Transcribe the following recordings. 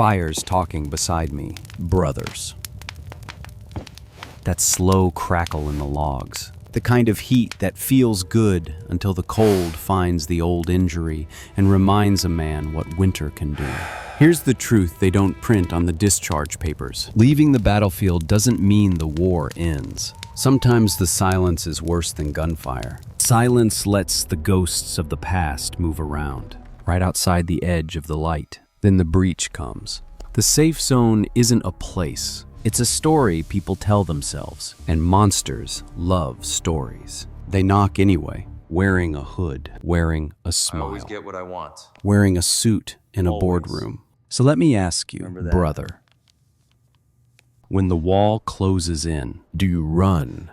Fires talking beside me. Brothers. That slow crackle in the logs. The kind of heat that feels good until the cold finds the old injury and reminds a man what winter can do. Here's the truth they don't print on the discharge papers. Leaving the battlefield doesn't mean the war ends. Sometimes the silence is worse than gunfire. Silence lets the ghosts of the past move around, right outside the edge of the light. Then the breach comes. The safe zone isn't a place. It's a story people tell themselves, and monsters love stories. They knock anyway, wearing a hood, wearing a smile. I always get what I want. Wearing a suit in a Always. boardroom. So let me ask you, Remember that. brother, when the wall closes in, do you run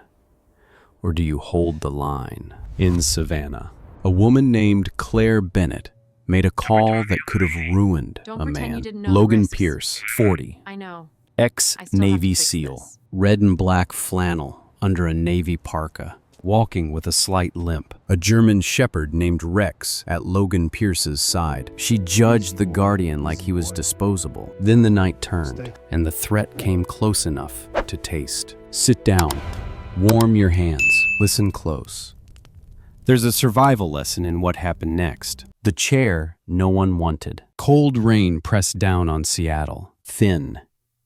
or do you hold the line? In Savannah, a woman named Claire Bennett made a call that could have ruined Don't a pretend you man. didn't know the Logan risks. Pierce, 40, I know. I still have to ex-Navy fix SEAL, this. red and black flannel under a Navy parka, walking with a slight limp. A German shepherd named Rex at Logan Pierce's side. She judged the Guardian like he was disposable. Then the night turned, and the threat came close enough to taste. Sit down, warm your hands, listen close. There's a survival lesson in what happened next. The chair no one wanted. Cold rain pressed down on Seattle, thin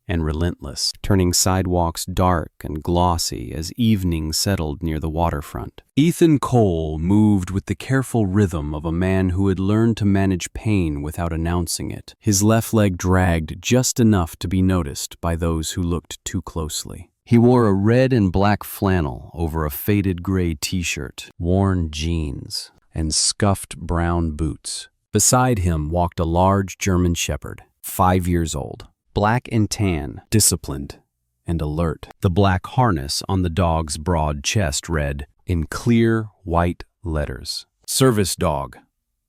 and relentless, turning sidewalks dark and glossy as evening settled near the waterfront. Ethan Cole moved with the careful rhythm of a man who had learned to manage pain without announcing it. His left leg dragged just enough to be noticed by those who looked too closely. He wore a red and black flannel over a faded gray t-shirt, worn jeans, and scuffed brown boots. Beside him walked a large German shepherd, 5 years old, black and tan, disciplined and alert. The black harness on the dog's broad chest read, in clear white letters, "Service dog.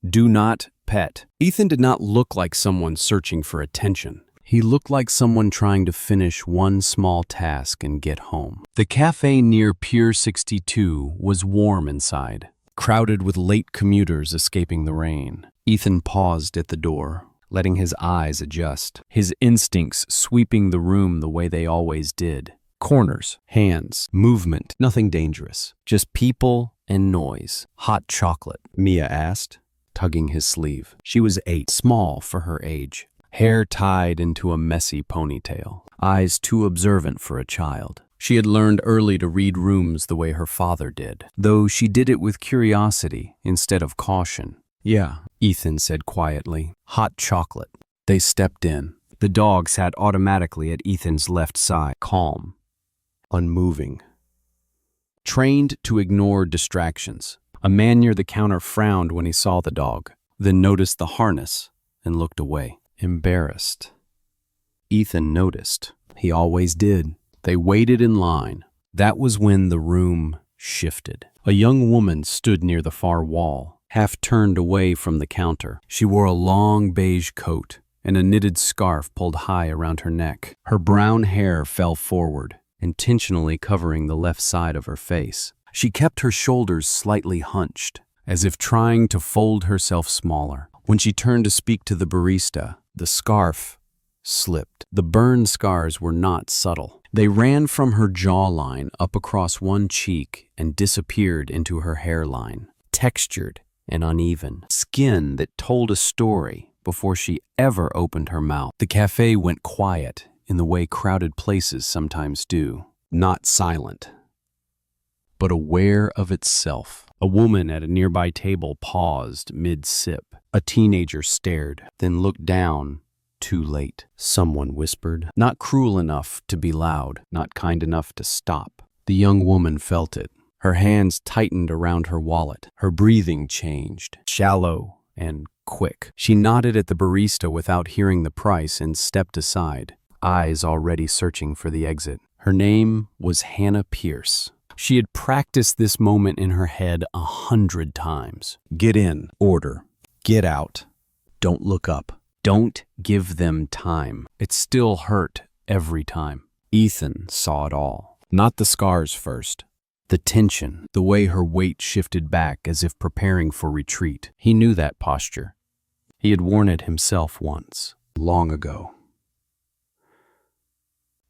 Do not pet." Ethan did not look like someone searching for attention. He looked like someone trying to finish one small task and get home. The cafe near Pier 62 was warm inside, crowded with late commuters escaping the rain. Ethan paused at the door, letting his eyes adjust, his instincts sweeping the room the way they always did. Corners, hands, movement, nothing dangerous, just people and noise. "Hot chocolate?" Mia asked, tugging his sleeve. She was 8, small for her age. Hair tied into a messy ponytail, eyes too observant for a child. She had learned early to read rooms the way her father did, though she did it with curiosity instead of caution. "Yeah," Ethan said quietly. "Hot chocolate." They stepped in. The dog sat automatically at Ethan's left side, calm, unmoving, trained to ignore distractions. A man near the counter frowned when he saw the dog, then noticed the harness and looked away. Embarrassed. Ethan noticed. He always did. They waited in line. That was when the room shifted. A young woman stood near the far wall, half turned away from the counter. She wore a long beige coat and a knitted scarf pulled high around her neck. Her brown hair fell forward, intentionally covering the left side of her face. She kept her shoulders slightly hunched, as if trying to fold herself smaller. When she turned to speak to the barista, the scarf slipped. The burn scars were not subtle. They ran from her jawline up across one cheek and disappeared into her hairline, textured and uneven. Skin that told a story before she ever opened her mouth. The cafe went quiet in the way crowded places sometimes do. Not silent, but aware of itself. A woman at a nearby table paused mid-sip. A teenager stared, then looked down. Too late. Someone whispered, not cruel enough to be loud, not kind enough to stop. The young woman felt it. Her hands tightened around her wallet. Her breathing changed, shallow and quick. She nodded at the barista without hearing the price and stepped aside, eyes already searching for the exit. Her name was Hannah Pierce. She had practiced this moment in her head 100 times. Get in, order. Get out. Don't look up. Don't give them time. It still hurt every time. Ethan saw it all. Not the scars first. The tension, the way her weight shifted back as if preparing for retreat. He knew that posture. He had worn it himself once, long ago.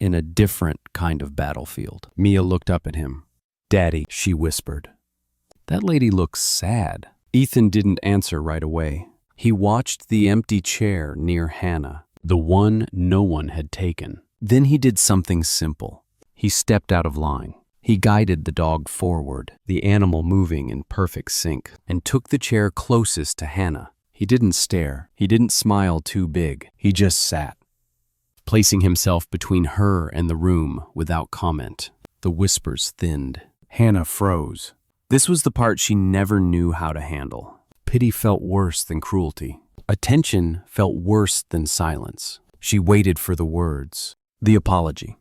in a different kind of battlefield. Mia looked up at him. "Daddy," she whispered. "That lady looks sad." Ethan didn't answer right away. He watched the empty chair near Hannah, the one no one had taken. Then he did something simple. He stepped out of line. He guided the dog forward, the animal moving in perfect sync, and took the chair closest to Hannah. He didn't stare. He didn't smile too big. He just sat, placing himself between her and the room without comment. The whispers thinned. Hannah froze. This was the part she never knew how to handle. Pity felt worse than cruelty. Attention felt worse than silence. She waited for the words, the apology,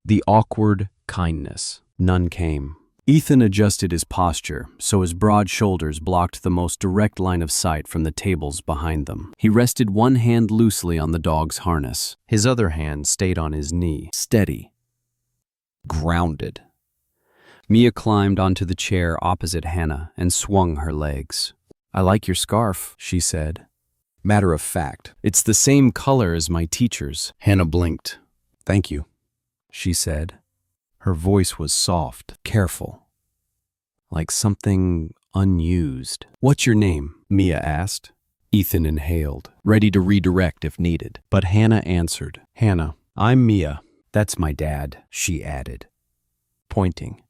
the awkward kindness. None came. Ethan adjusted his posture so his broad shoulders blocked the most direct line of sight from the tables behind them. He rested one hand loosely on the dog's harness. His other hand stayed on his knee, steady, grounded. Mia climbed onto the chair opposite Hannah and swung her legs. "I like your scarf," she said. "Matter of fact, it's the same color as my teacher's." Hannah blinked. "Thank you," she said. Her voice was soft, careful, like something unused. "What's your name?" Mia asked. Ethan inhaled, ready to redirect if needed. But Hannah answered. "Hannah, I'm Mia. That's my dad," she added, pointing.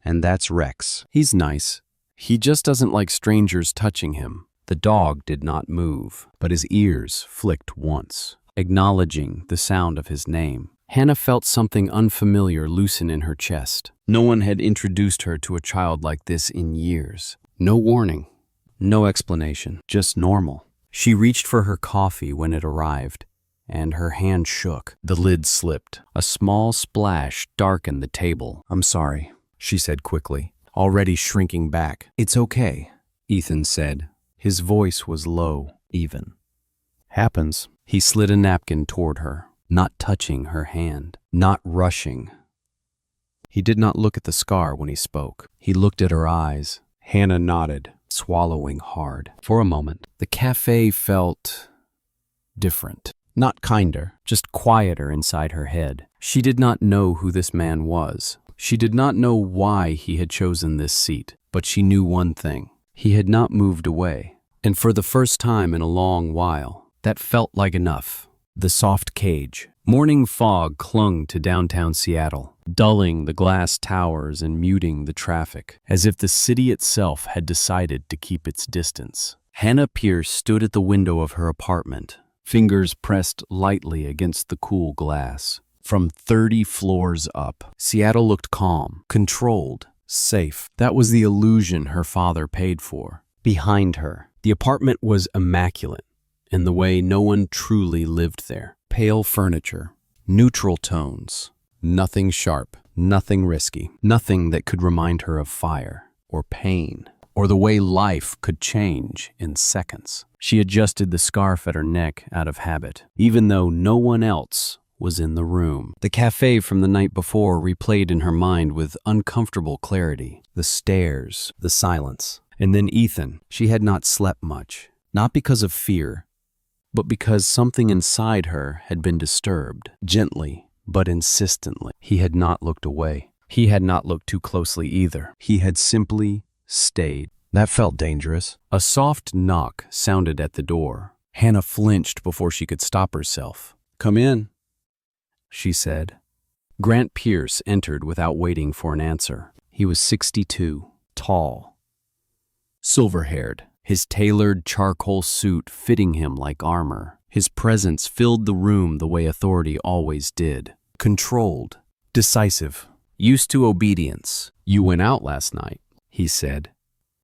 "And that's Rex. He's nice. He just doesn't like strangers touching him." The dog did not move, but his ears flicked once, acknowledging the sound of his name. Hannah felt something unfamiliar loosen in her chest. No one had introduced her to a child like this in years. No warning, no explanation, just normal. She reached for her coffee when it arrived, and her hand shook. The lid slipped. A small splash darkened the table. "I'm sorry," she said quickly, already shrinking back. "It's okay," Ethan said. His voice was low, even. "Happens." He slid a napkin toward her, not touching her hand, not rushing. He did not look at the scar when he spoke. He looked at her eyes. Hannah nodded, swallowing hard. For a moment, the cafe felt different. Not kinder, just quieter inside her head. She did not know who this man was. She did not know why he had chosen this seat, but she knew one thing. He had not moved away. And for the first time in a long while, that felt like enough. The soft cage. Morning fog clung to downtown Seattle, dulling the glass towers and muting the traffic, as if the city itself had decided to keep its distance. Hannah Pierce stood at the window of her apartment, fingers pressed lightly against the cool glass. From 30 floors up, Seattle looked calm, controlled, safe. That was the illusion her father paid for. Behind her, the apartment was immaculate in the way no one truly lived there. Pale furniture, neutral tones, nothing sharp, nothing risky, nothing that could remind her of fire or pain or the way life could change in seconds. She adjusted the scarf at her neck out of habit, even though no one else was in the room. The cafe from the night before replayed in her mind with uncomfortable clarity. The stairs, the silence, and then Ethan. She had not slept much, not because of fear, but because something inside her had been disturbed, gently but insistently. He had not looked away. He had not looked too closely either. He had simply stayed. That felt dangerous. A soft knock sounded at the door. Hannah flinched before she could stop herself. "Come in," she said. Grant Pierce entered without waiting for an answer. He was 62, tall, silver-haired, his tailored charcoal suit fitting him like armor. His presence filled the room the way authority always did. Controlled, decisive, used to obedience. "You went out last night," he said.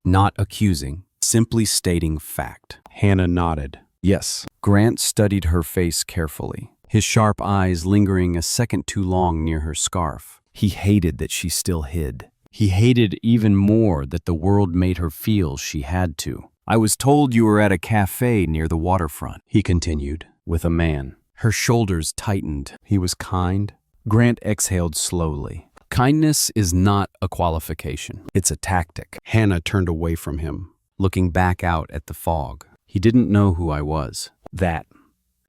Not accusing, simply stating fact. Hannah nodded. "Yes." Grant studied her face carefully, his sharp eyes lingering a second too long near her scarf. He hated that she still hid. He hated even more that the world made her feel she had to. "I was told you were at a cafe near the waterfront," he continued, with a man. Her shoulders tightened. He was kind. Grant exhaled slowly. Kindness is not a qualification. It's a tactic. Hannah turned away from him, looking back out at the fog. "He didn't know who I was." "That,"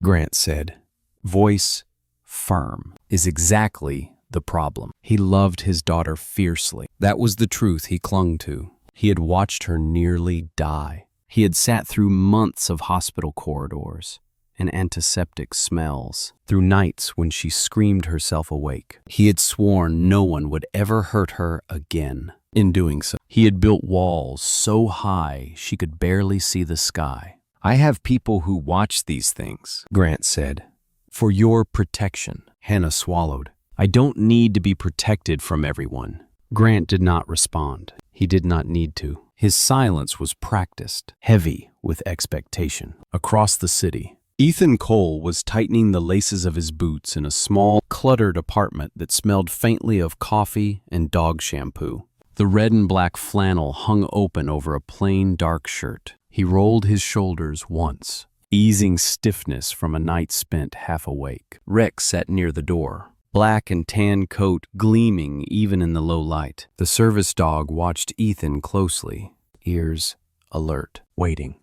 Grant said, voice firm, is exactly the problem. He loved his daughter fiercely. That was the truth he clung to. He had watched her nearly die. He had sat through months of hospital corridors and antiseptic smells, through nights when she screamed herself awake. He had sworn no one would ever hurt her again. In doing so, he had built walls so high she could barely see the sky. "I have people who watch these things," Grant said. "For your protection." Hannah swallowed. "I don't need to be protected from everyone." Grant did not respond. He did not need to. His silence was practiced, heavy with expectation. Across the city, Ethan Cole was tightening the laces of his boots in a small, cluttered apartment that smelled faintly of coffee and dog shampoo. The red and black flannel hung open over a plain, dark shirt. He rolled his shoulders once, easing stiffness from a night spent half awake. Rex sat near the door, black and tan coat gleaming even in the low light. The service dog watched Ethan closely, ears alert, waiting.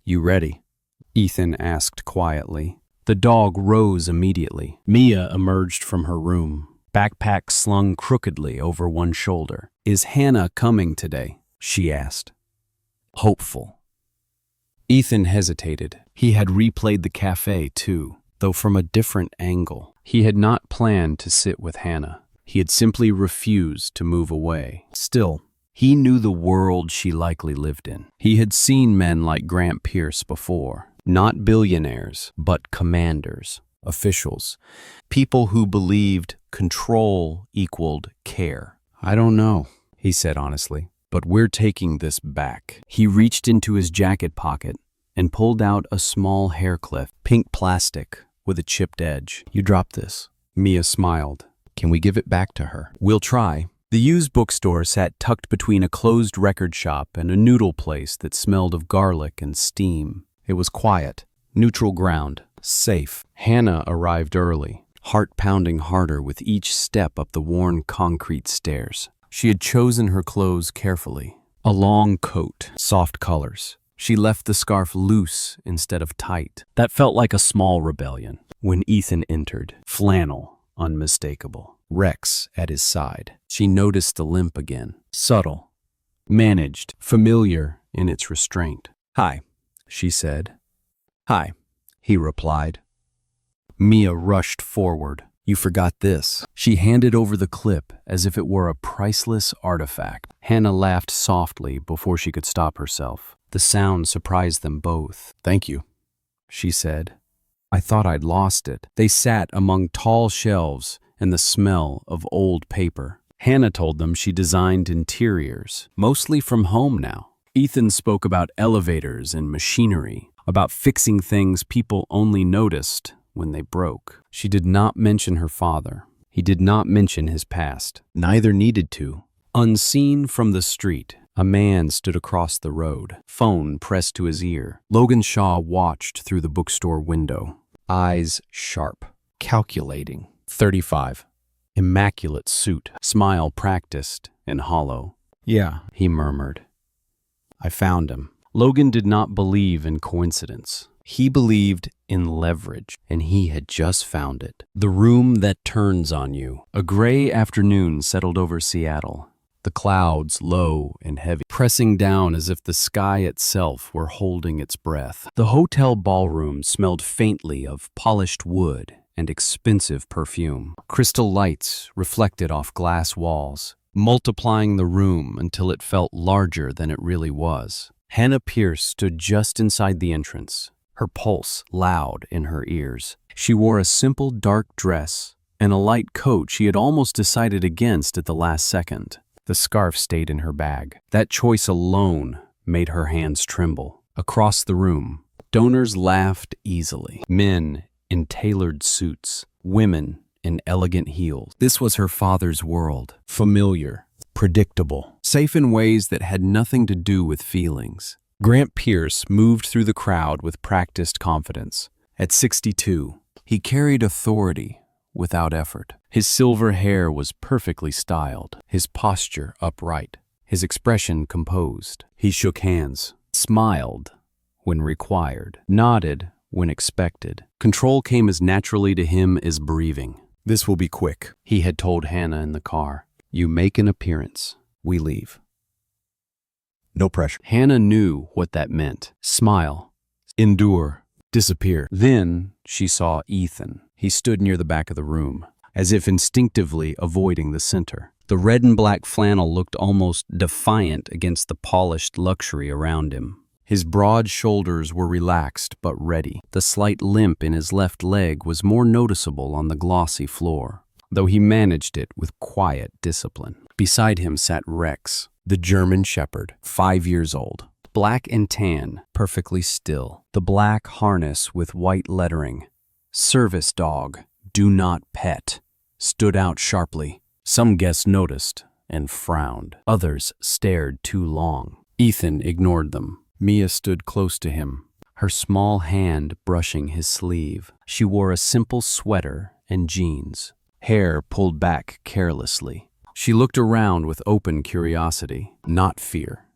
"You ready?" Ethan asked quietly. The dog rose immediately. Mia emerged from her room, backpack slung crookedly over one shoulder. "Is Hannah coming today?" she asked. Hopeful. Ethan hesitated. He had replayed the cafe too, though from a different angle. He had not planned to sit with Hannah. He had simply refused to move away. Still, he knew the world she likely lived in. He had seen men like Grant Pierce before. Not billionaires, but commanders, officials, people who believed control equaled care. "I don't know," he said honestly, "but we're taking this back." He reached into his jacket pocket and pulled out a small hair clip, pink plastic with a chipped edge. "You dropped this." Mia smiled. "Can we give it back to her?" "We'll try." The used bookstore sat tucked between a closed record shop and a noodle place that smelled of garlic and steam. It was quiet, neutral ground, safe. Hannah arrived early, heart pounding harder with each step up the worn concrete stairs. She had chosen her clothes carefully. A long coat, soft colors. She left the scarf loose instead of tight. That felt like a small rebellion. When Ethan entered, flannel, unmistakable. Rex at his side. She noticed the limp again. Subtle, managed, familiar in its restraint. "Hi," she said. "Hi," he replied. Mia rushed forward. "You forgot this." She handed over the clip as if it were a priceless artifact. Hannah laughed softly before she could stop herself. The sound surprised them both. "Thank you," she said. "I thought I'd lost it." They sat among tall shelves and the smell of old paper. Hannah told them she designed interiors, mostly from home now. Ethan spoke about elevators and machinery, about fixing things people only noticed when they broke. She did not mention her father. He did not mention his past. Neither needed to. Unseen from the street, a man stood across the road, phone pressed to his ear. Logan Shaw watched through the bookstore window, eyes sharp, calculating. 35. Immaculate suit, smile practiced and hollow. "Yeah," he murmured. "I found him." Logan did not believe in coincidence. He believed in leverage, and he had just found it. The room that turns on you. A gray afternoon settled over Seattle, the clouds low and heavy, pressing down as if the sky itself were holding its breath. The hotel ballroom smelled faintly of polished wood and expensive perfume. Crystal lights reflected off glass walls, multiplying the room until it felt larger than it really was. Hannah Pierce stood just inside the entrance, her pulse loud in her ears. She wore a simple dark dress and a light coat she had almost decided against at the last second. The scarf stayed in her bag. That choice alone made her hands tremble. Across the room, donors laughed easily. Men in tailored suits, women in elegant heels. This was her father's world. Familiar, predictable, safe in ways that had nothing to do with feelings. Grant Pierce moved through the crowd with practiced confidence. At 62, he carried authority without effort. His silver hair was perfectly styled, his posture upright, his expression composed. He shook hands, smiled when required, nodded when expected. Control came as naturally to him as breathing. This will be quick, He had told Hannah in the car. You make an appearance, we leave. no pressure. Hannah knew what that meant. Smile. Endure, disappear. Then she saw Ethan. He stood near the back of the room, as if instinctively avoiding the center. The red and black flannel looked almost defiant against the polished luxury around him. His broad shoulders were relaxed but ready. The slight limp in his left leg was more noticeable on the glossy floor, though he managed it with quiet discipline. Beside him sat Rex, the German Shepherd, 5 years old. Black and tan, perfectly still. The black harness with white lettering, "Service dog, do not pet," stood out sharply. Some guests noticed and frowned. Others stared too long. Ethan ignored them. Mia stood close to him, her small hand brushing his sleeve. She wore a simple sweater and jeans, hair pulled back carelessly. She looked around with open curiosity, not fear.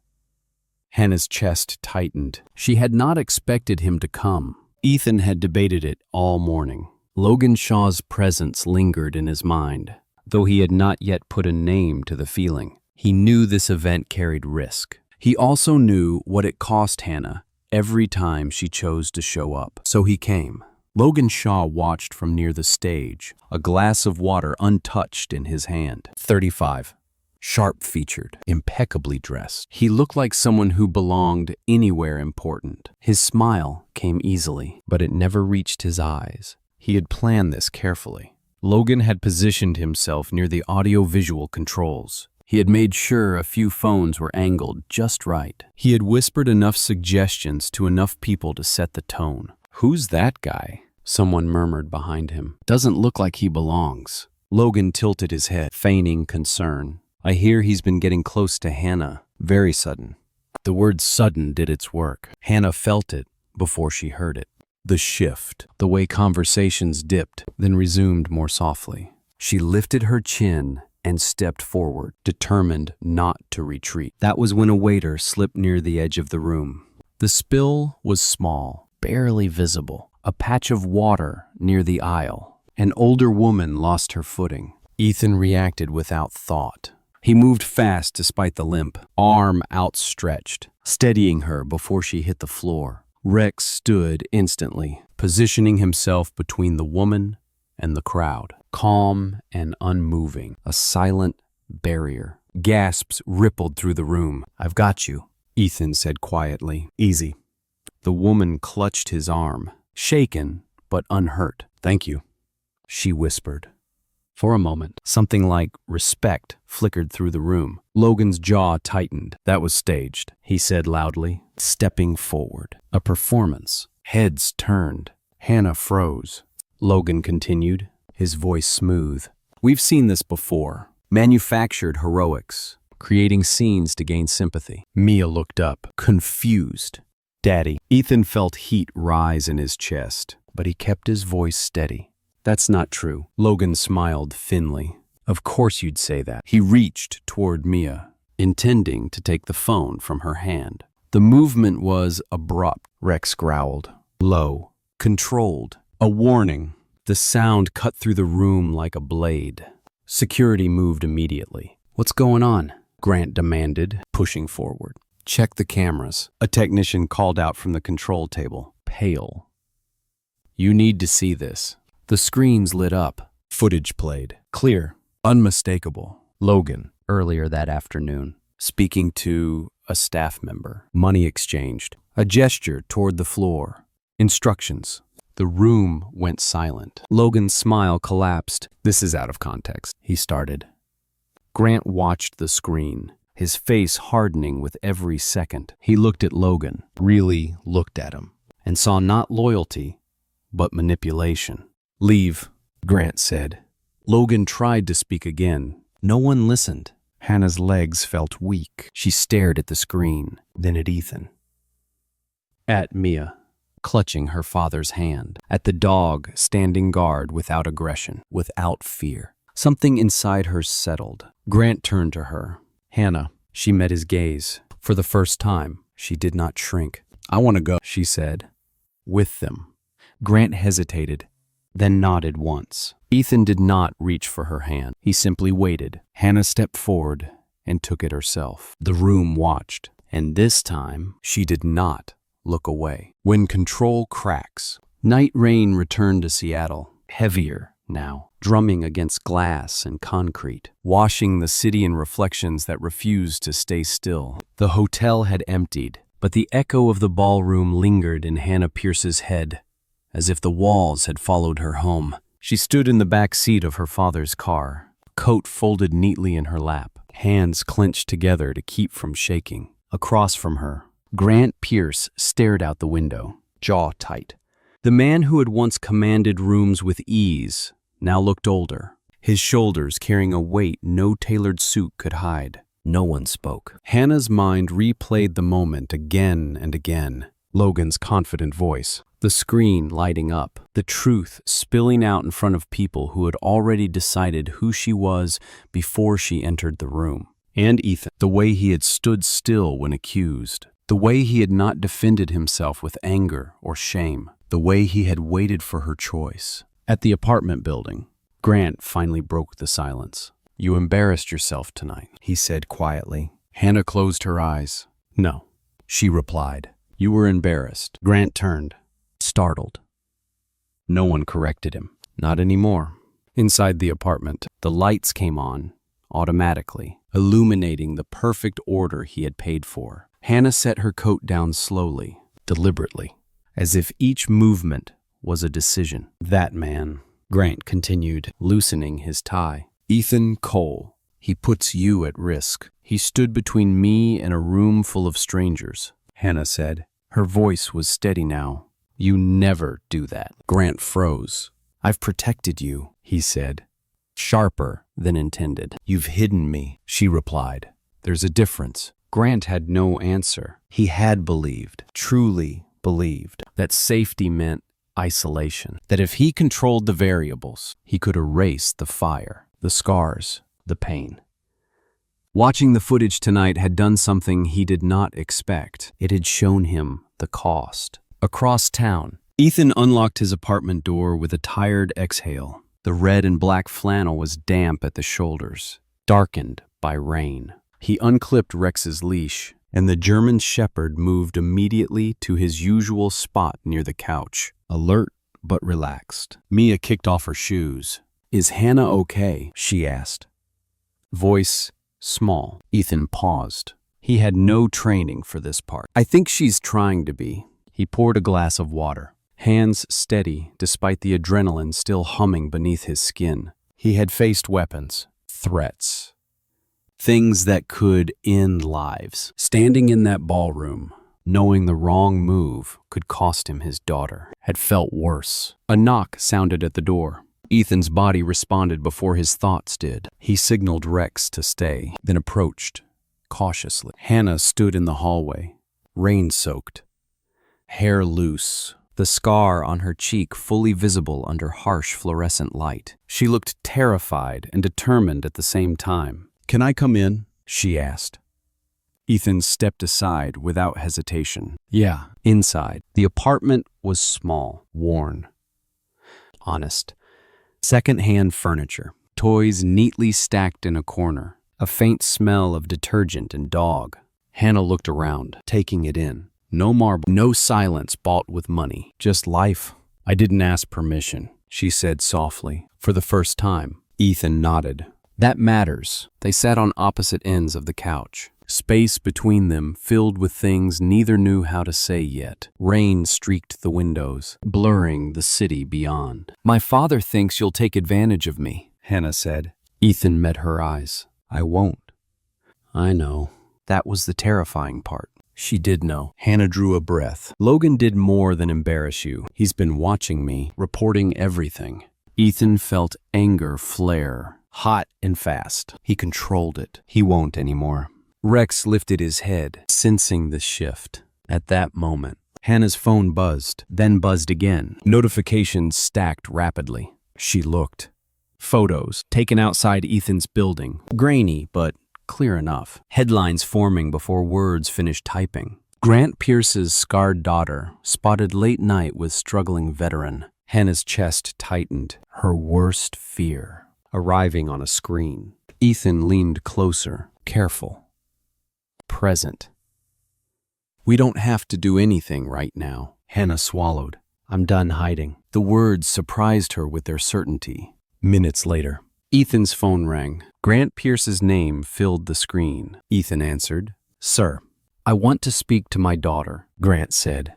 Hannah's chest tightened. She had not expected him to come. Ethan had debated it all morning. Logan Shaw's presence lingered in his mind, though he had not yet put a name to the feeling. He knew this event carried risk. He also knew what it cost Hannah every time she chose to show up. So he came. Logan Shaw watched from near the stage, a glass of water untouched in his hand. 35. Sharp-featured, impeccably dressed. He looked like someone who belonged anywhere important. His smile came easily, but it never reached his eyes. He had planned this carefully. Logan had positioned himself near the audio-visual controls. He had made sure a few phones were angled just right. He had whispered enough suggestions to enough people to set the tone. "Who's that guy?" someone murmured behind him. "Doesn't look like he belongs." Logan tilted his head, feigning concern. "I hear he's been getting close to Hannah. Very sudden." The word sudden did its work. Hannah felt it before she heard it. The shift, the way conversations dipped, then resumed more softly. She lifted her chin and stepped forward, determined not to retreat. That was when a waiter slipped near the edge of the room. The spill was small, barely visible, a patch of water near the aisle. An older woman lost her footing. Ethan reacted without thought. He moved fast despite the limp, arm outstretched, steadying her before she hit the floor. Rex stood instantly, positioning himself between the woman and the crowd, calm and unmoving, a silent barrier. Gasps rippled through the room. "I've got you," Ethan said quietly. "Easy." The woman clutched his arm, shaken but unhurt. "Thank you," she whispered. For a moment, something like respect flickered through the room. Logan's jaw tightened. "That was staged," he said loudly, stepping forward. "A performance." Heads turned. Hannah froze. Logan continued, his voice smooth. "We've seen this before. Manufactured heroics, creating scenes to gain sympathy." Mia looked up, confused. "Daddy." Ethan felt heat rise in his chest, but he kept his voice steady. "That's not true." Logan smiled thinly. "Of course you'd say that." He reached toward Mia, intending to take the phone from her hand. The movement was abrupt. Rex growled. Low. Controlled. A warning. The sound cut through the room like a blade. Security moved immediately. "What's going on?" Grant demanded, pushing forward. "Check the cameras." A technician called out from the control table, pale. "You need to see this." The screens lit up. Footage played. Clear. Unmistakable. Logan, earlier that afternoon, speaking to a staff member. Money exchanged. A gesture toward the floor. Instructions. The room went silent. Logan's smile collapsed. "This is out of context," he started. Grant watched the screen, his face hardening with every second. He looked at Logan, really looked at him, and saw not loyalty, but manipulation. "Leave," Grant said. Logan tried to speak again. No one listened. Hannah's legs felt weak. She stared at the screen, then at Ethan. At Mia, clutching her father's hand. At the dog, standing guard without aggression, without fear. Something inside her settled. Grant turned to her. "Hannah." She met his gaze. For the first time, she did not shrink. "I want to go," she said. "With them." Grant hesitated, then nodded once. Ethan did not reach for her hand. He simply waited. Hannah stepped forward and took it herself. The room watched, and this time she did not look away. When control cracks, night rain returned to Seattle, heavier now, drumming against glass and concrete, washing the city in reflections that refused to stay still. The hotel had emptied, but the echo of the ballroom lingered in Hannah Pierce's head, as if the walls had followed her home. She stood in the back seat of her father's car, coat folded neatly in her lap, hands clenched together to keep from shaking. Across from her, Grant Pierce stared out the window, jaw tight. The man who had once commanded rooms with ease now looked older, his shoulders carrying a weight no tailored suit could hide. No one spoke. Hannah's mind replayed the moment again and again. Logan's confident voice, the screen lighting up, the truth spilling out in front of people who had already decided who she was before she entered the room. And Ethan, the way he had stood still when accused, the way he had not defended himself with anger or shame, the way he had waited for her choice. At the apartment building, Grant finally broke the silence. "You embarrassed yourself tonight," he said quietly. Hannah closed her eyes. "No," she replied. "You were embarrassed." Grant turned, startled. No one corrected him. Not anymore. Inside the apartment, the lights came on, automatically, illuminating the perfect order he had paid for. Hannah set her coat down slowly, deliberately, as if each movement was a decision. "That man," Grant continued, loosening his tie. "Ethan Cole. He puts you at risk. He stood between me and a room full of strangers," Hannah said. Her voice was steady now. "You never do that." Grant froze. "I've protected you," he said, sharper than intended. "You've hidden me," she replied. "There's a difference." Grant had no answer. He had believed, truly believed, that safety meant isolation, that if he controlled the variables, he could erase the fire, the scars, the pain. Watching the footage tonight had done something he did not expect. It had shown him the cost. Across town, Ethan unlocked his apartment door with a tired exhale. The red and black flannel was damp at the shoulders, darkened by rain. He unclipped Rex's leash, and the German Shepherd moved immediately to his usual spot near the couch, alert but relaxed. Mia kicked off her shoes. "Is Hannah okay?" she asked. Voice small. Ethan paused. He had no training for this part. "I think she's trying to be." He poured a glass of water, hands steady despite the adrenaline still humming beneath his skin. He had faced weapons, threats, things that could end lives. Standing in that ballroom, knowing the wrong move could cost him his daughter, had felt worse. A knock sounded at the door. Ethan's body responded before his thoughts did. He signaled Rex to stay, then approached, cautiously. Hannah stood in the hallway, rain-soaked, hair loose, the scar on her cheek fully visible under harsh fluorescent light. She looked terrified and determined at the same time. "Can I come in?" she asked. Ethan stepped aside without hesitation. Yeah, inside. The apartment was small, worn, honest. Second-hand furniture, toys neatly stacked in a corner, a faint smell of detergent and dog. Hannah looked around, taking it in. No marble, no silence bought with money, just life. "I didn't ask permission," she said softly, for the first time. Ethan nodded. "That matters." They sat on opposite ends of the couch, space between them filled with things neither knew how to say yet. Rain streaked the windows, blurring the city beyond. "My father thinks you'll take advantage of me," Hannah said. Ethan met her eyes. "I won't." "I know." That was the terrifying part. She did know. Hannah drew a breath. "Logan did more than embarrass you. He's been watching me, reporting everything." Ethan felt anger flare, hot and fast. He controlled it. He won't anymore. Rex lifted his head, sensing the shift. At that moment, Hannah's phone buzzed, then buzzed again. Notifications stacked rapidly. She looked. Photos, taken outside Ethan's building. Grainy, but clear enough. Headlines forming before words finished typing. Grant Pierce's scarred daughter spotted late night with struggling veteran. Hannah's chest tightened, her worst fear arriving on a screen. Ethan leaned closer, careful, present. We don't have to do anything right now. Hannah swallowed. I'm done hiding. The words surprised her with their certainty. Minutes later, Ethan's phone rang. Grant Pierce's name filled the screen. Ethan answered. Sir, I want to speak to my daughter, Grant said.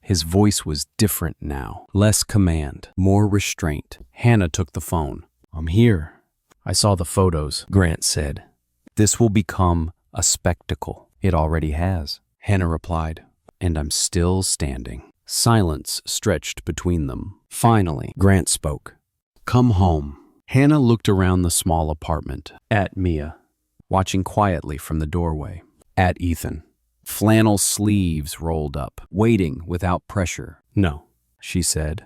His voice was different now. Less command, more restraint. Hannah took the phone. I'm here. I saw the photos, Grant said. This will become a spectacle. It already has, Hannah replied. And I'm still standing. Silence stretched between them. Finally, Grant spoke. Come home. Hannah looked around the small apartment, at Mia, watching quietly from the doorway, at Ethan. Flannel sleeves rolled up, waiting without pressure. No, she said.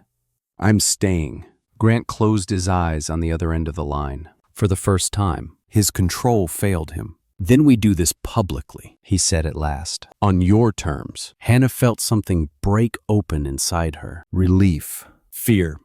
I'm staying. Grant closed his eyes on the other end of the line. For the first time, his control failed him. Then we do this publicly, he said at last. On your terms. Hannah felt something break open inside her. Relief, fear,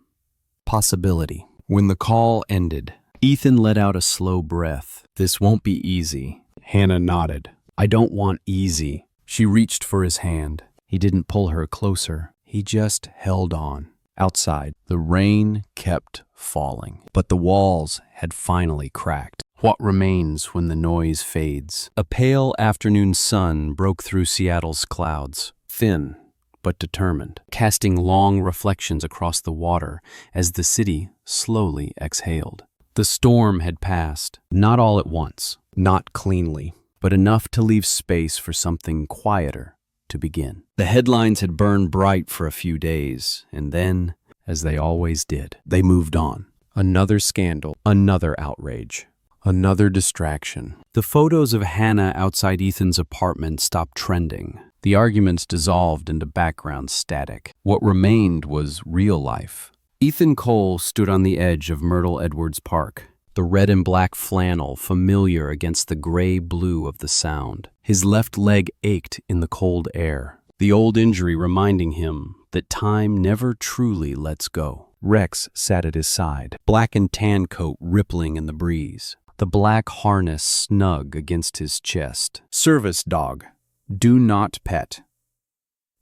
possibility. When the call ended, Ethan let out a slow breath. This won't be easy. Hannah nodded. I don't want easy. She reached for his hand. He didn't pull her closer. He just held on. Outside, the rain kept falling, but the walls had finally cracked. What remains when the noise fades? A pale afternoon sun broke through Seattle's clouds, thin but determined, casting long reflections across the water as the city slowly exhaled. The storm had passed, not all at once, not cleanly, but enough to leave space for something quieter to begin. The headlines had burned bright for a few days, and then, as they always did, they moved on. Another scandal, another outrage, another distraction. The photos of Hannah outside Ethan's apartment stopped trending. The arguments dissolved into background static. What remained was real life. Ethan Cole stood on the edge of Myrtle Edwards Park, the red and black flannel familiar against the gray-blue of the Sound. His left leg ached in the cold air, the old injury reminding him that time never truly lets go. Rex sat at his side, black and tan coat rippling in the breeze, the black harness snug against his chest. Service dog. Do not pet.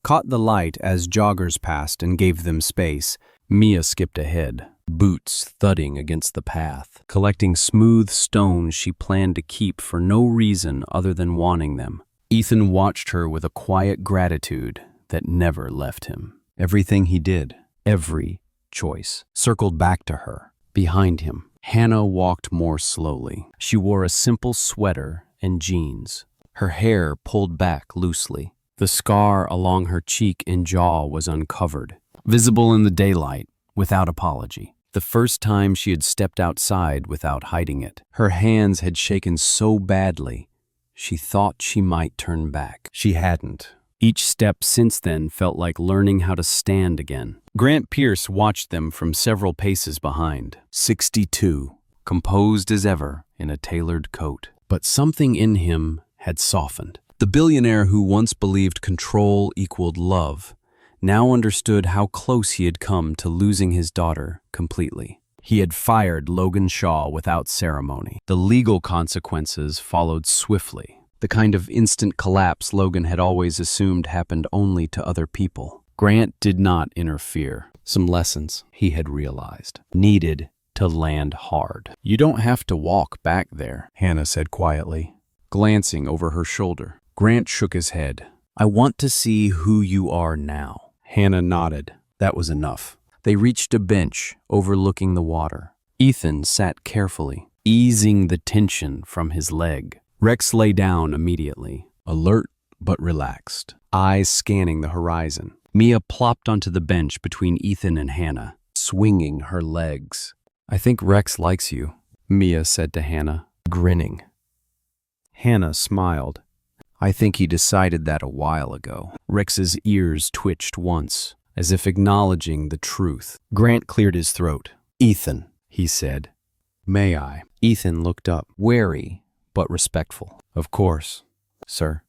Caught the light as joggers passed and gave them space. Mia skipped ahead, boots thudding against the path, collecting smooth stones she planned to keep for no reason other than wanting them. Ethan watched her with a quiet gratitude that never left him. Everything he did, every choice, circled back to her. Behind him, Hannah walked more slowly. She wore a simple sweater and jeans, her hair pulled back loosely. The scar along her cheek and jaw was uncovered, visible in the daylight, without apology. The first time she had stepped outside without hiding it. Her hands had shaken so badly, she thought she might turn back. She hadn't. Each step since then felt like learning how to stand again. Grant Pierce watched them from several paces behind. 62, composed as ever in a tailored coat. But something in him had softened. The billionaire who once believed control equaled love now understood how close he had come to losing his daughter completely. He had fired Logan Shaw without ceremony. The legal consequences followed swiftly, the kind of instant collapse Logan had always assumed happened only to other people. Grant did not interfere. Some lessons, he had realized, needed to land hard. You don't have to walk back there, Hannah said quietly, glancing over her shoulder. Grant shook his head. I want to see who you are now. Hannah nodded. That was enough. They reached a bench overlooking the water. Ethan sat carefully, easing the tension from his leg. Rex lay down immediately, alert but relaxed, eyes scanning the horizon. Mia plopped onto the bench between Ethan and Hannah, swinging her legs. I think Rex likes you, Mia said to Hannah, grinning. Hannah smiled. I think he decided that a while ago. Rex's ears twitched once, as if acknowledging the truth. Grant cleared his throat. Ethan, he said. May I? Ethan looked up, wary but respectful. Of course, sir.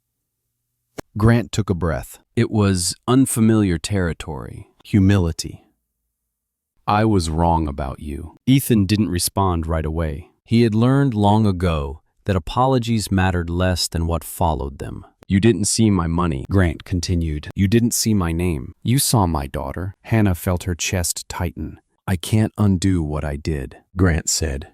Grant took a breath. It was unfamiliar territory. Humility. I was wrong about you. Ethan didn't respond right away. He had learned long ago that apologies mattered less than what followed them. You didn't see my money, Grant continued. You didn't see my name. You saw my daughter. Hannah felt her chest tighten. I can't undo what I did, Grant said.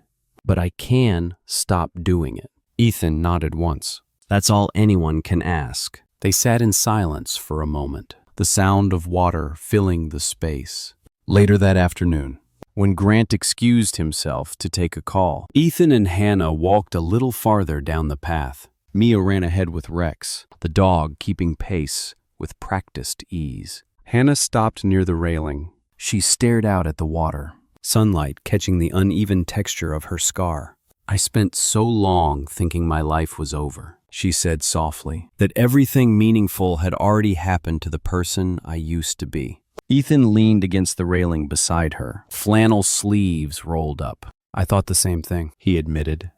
But I can stop doing it. Ethan nodded once. That's all anyone can ask. They sat in silence for a moment, the sound of water filling the space. Later that afternoon, when Grant excused himself to take a call, Ethan and Hannah walked a little farther down the path. Mia ran ahead with Rex, the dog keeping pace with practiced ease. Hannah stopped near the railing. She stared out at the water, sunlight catching the uneven texture of her scar. I spent so long thinking my life was over, she said softly, that everything meaningful had already happened to the person I used to be. Ethan leaned against the railing beside her, flannel sleeves rolled up. I thought the same thing, he admitted.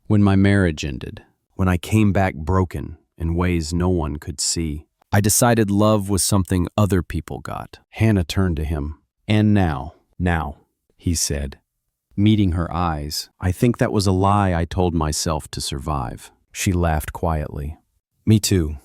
When my marriage ended, when I came back broken in ways no one could see, I decided love was something other people got. Hannah turned to him. And now, he said, meeting her eyes. I think that was a lie I told myself to survive. She laughed quietly. Me too.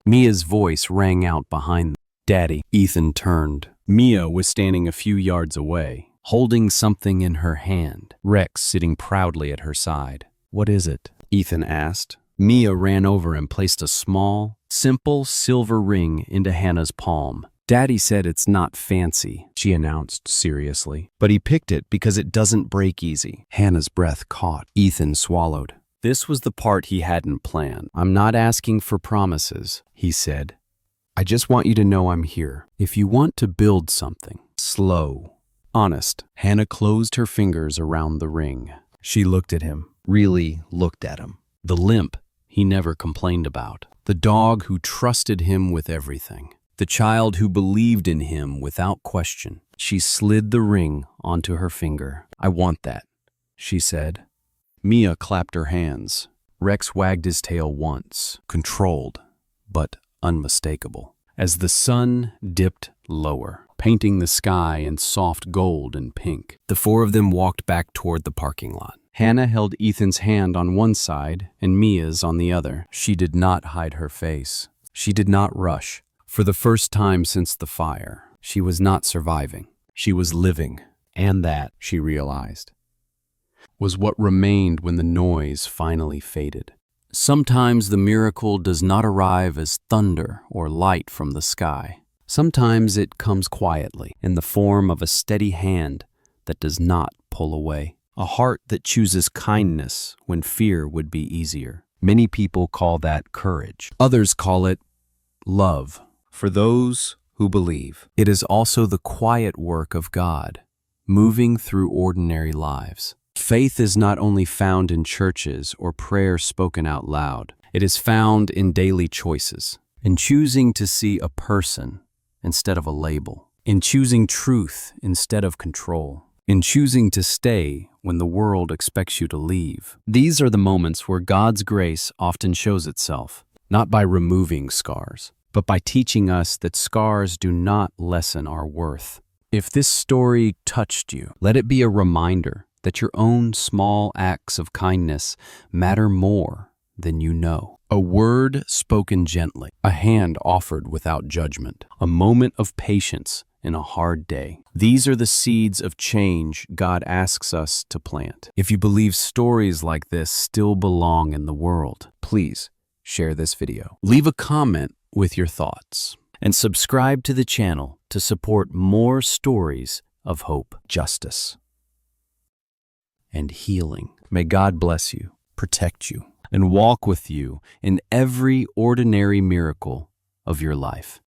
Mia's voice rang out behind them. Daddy. Ethan turned. Mia was standing a few yards away, holding something in her hand. Rex sitting proudly at her side. What is it? Ethan asked. Mia ran over and placed a small, simple silver ring into Hannah's palm. Daddy said it's not fancy, she announced seriously, but he picked it because it doesn't break easy. Hannah's breath caught. Ethan swallowed. This was the part he hadn't planned. I'm not asking for promises, he said. I just want you to know I'm here. If you want to build something, slow, honest. Hannah closed her fingers around the ring. She looked at him, really looked at him. The limp he never complained about. The dog who trusted him with everything. The child who believed in him without question. She slid the ring onto her finger. I want that, she said. Mia clapped her hands. Rex wagged his tail once, controlled, but unmistakable. As the sun dipped lower, painting the sky in soft gold and pink, the four of them walked back toward the parking lot. Hannah held Ethan's hand on one side and Mia's on the other. She did not hide her face. She did not rush. For the first time since the fire, she was not surviving. She was living. And that, she realized, was what remained when the noise finally faded. Sometimes the miracle does not arrive as thunder or light from the sky. Sometimes it comes quietly in the form of a steady hand that does not pull away. A heart that chooses kindness when fear would be easier. Many people call that courage. Others call it love. For those who believe, it is also the quiet work of God, moving through ordinary lives. Faith is not only found in churches or prayer spoken out loud. It is found in daily choices, in choosing to see a person instead of a label, in choosing truth instead of control, in choosing to stay when the world expects you to leave. These are the moments where God's grace often shows itself, not by removing scars, but by teaching us that scars do not lessen our worth. If this story touched you, let it be a reminder that your own small acts of kindness matter more than you know. A word spoken gently, a hand offered without judgment, a moment of patience in a hard day. These are the seeds of change God asks us to plant. If you believe stories like this still belong in the world, please share this video. Leave a comment with your thoughts and subscribe to the channel to support more stories of hope, justice, and healing. May God bless you, protect you, and walk with you in every ordinary miracle of your life.